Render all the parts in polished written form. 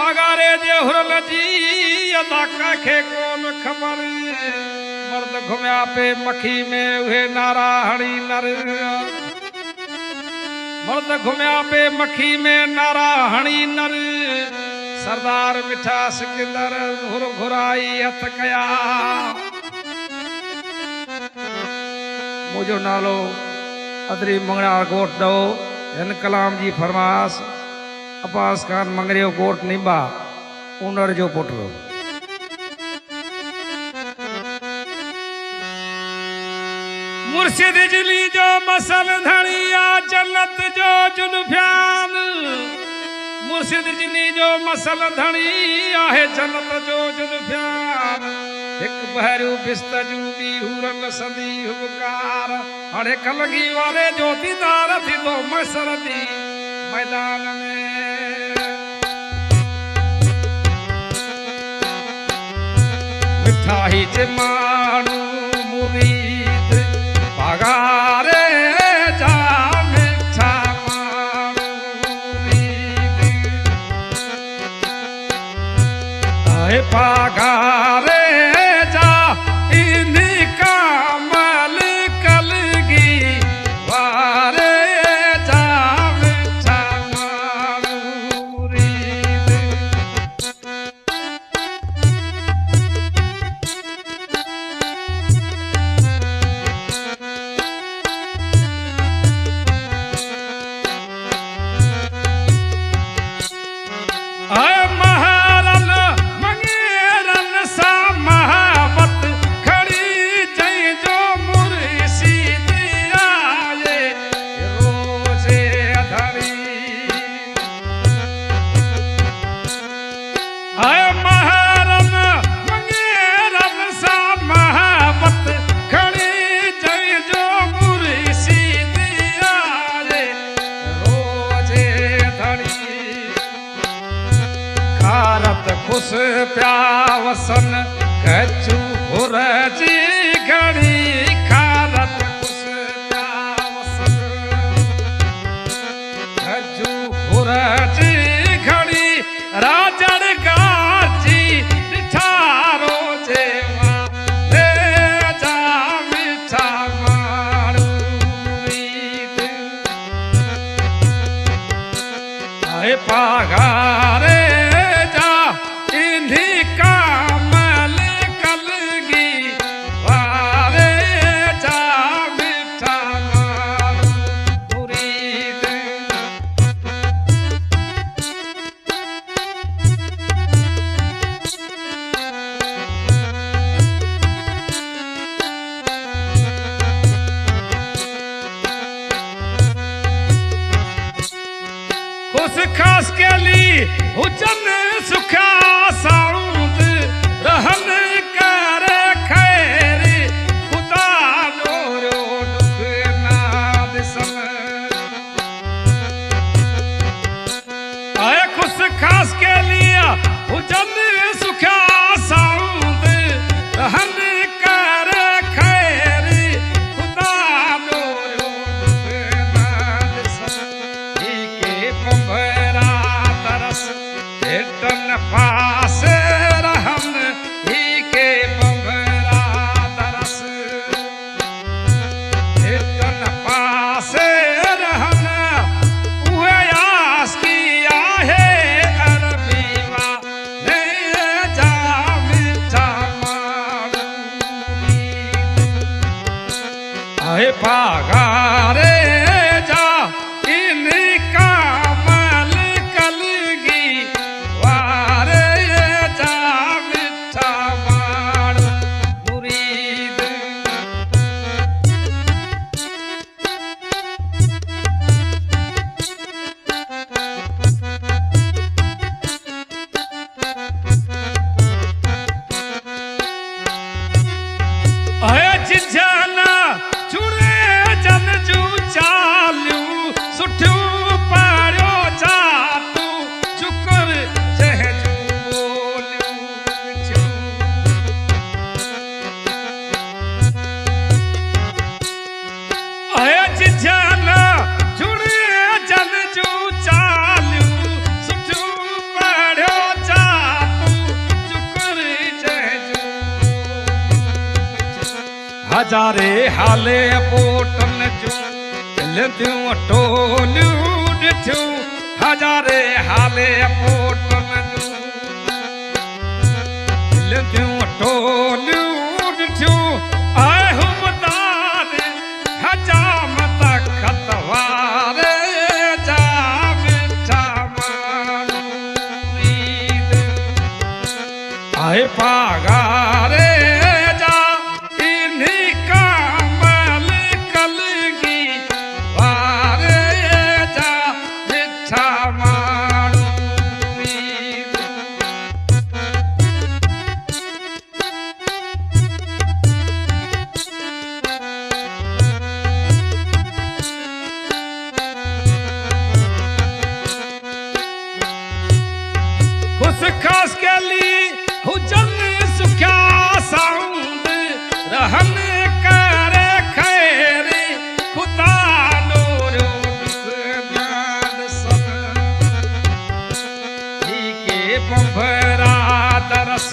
पागारे जे Hural जी अदा कखे कोन खबर मर्द घुमया पे मखी में उहे नारा हणी नर मर्द घुमया पे मखी में नारा हणी नर सरदार मिठा सिकंदर घुर घुराई हथ कया मुझो नालो अदरी मंगड़ा गोट दो हिन कलाम जी फरमास अब्बास खान मंगरियो गोट निबा उनर जो पुटो मुर्शिद जिली जो मसल धड़िया जन्नत जो जुल्फान मुर्शिद जिली जो मसल धड़िया है जन्नत जो जुल्फान एक बहरू बिस्तजू भी हुरल सदी हुकार हरे कलगी वाले ज्योतिदार थी तो मसरदी मैदान में मिठाई चे मानू मुरीद पागारे जा मिठा मानू मुरीद आए पागारे खुश प्यावसन कचू घुर जी घड़ी खारत खुश प्यावसन कचू घुर जी घड़ी राजड़ गाजी ठारो जेवा ले जा मिठा मारू आए पागारे खुश खास के लिए हुजन सुखा साउंद रहन कर खैर खुदा नोरो दुख ना दिसन आए खुश खास के लिए हुजन सुखा साउंद रहन कर खैर खुदा नोरो दुख ना दिसन पंभरा तरस हेटन पास रहन ही के पंभरा तरस हेटन पास रहन उहे आस किया है अरबीवा ने हजारे हाले पोटन जो दिलदियूं टोलियूं ॾिठियूं हजारे हाले पोटन जो दिलदियूं टोलियूं ॾिठियूं आए हुमदार हजाम तख़्त वारे जा मिठा माण्हू आए पागारे खास के लिए हुजन सुख्या साउंड रहन करे खैर खुदा नूरो दुख सब ही के पंभरा दरस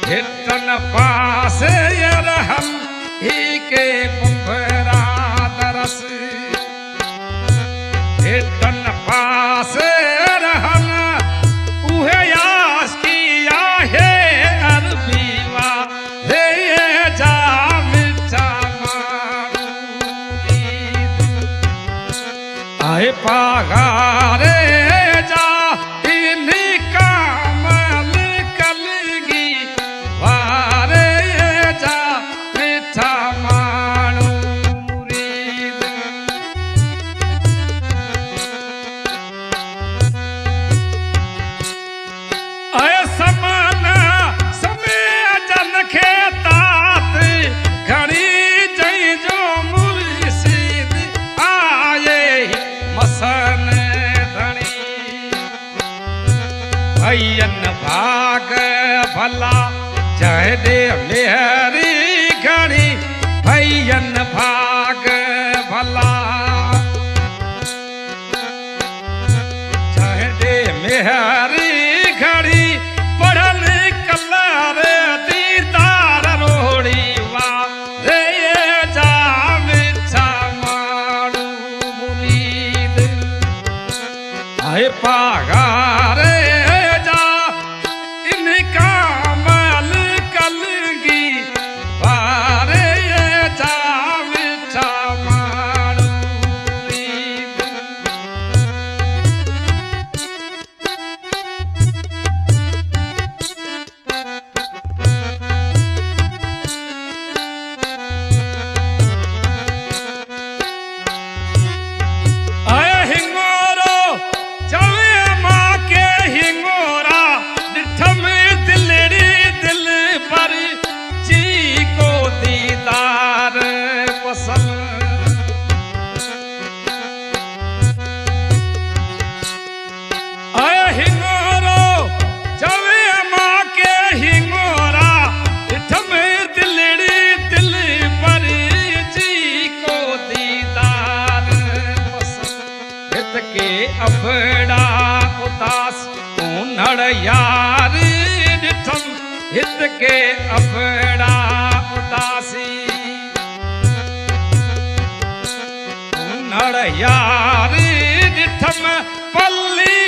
हिटन पास ये रहन ही के पंभरा दरस हिटन पास रहन उहे आए पागारे जा इन्हीं कामल कलगी वारे जा मिठा माण्हू मुरीद आए समाना समय जन खे तात घणी जई जो मुर्शिद आए मसन धणी भैयन भाग भला जय दे मेहरी घड़ी भैयन भाग भला जय दे मेहरी घड़ी पढ़ल कलर दीदार रोड़ी वा रे जा मिठा माण्हू मुरीद आए पागारे जा इनका मल कलगी वारे जा मिठा माण्हू मुरीद आए हिंगोरो चवे मां के हिंगोरा डिठम दिलड़ी दिल पर जी को दीदार पसंद आए हिंगोरो चवे मां के हिंगोरा डिठम दिलड़ी दिल पर जी को दीदार पसंद हित के अबड़ा उदास ऊनड़ यार डिठम हित के अबड़ा उदासी ऊनड़ यार डिठम पल्ली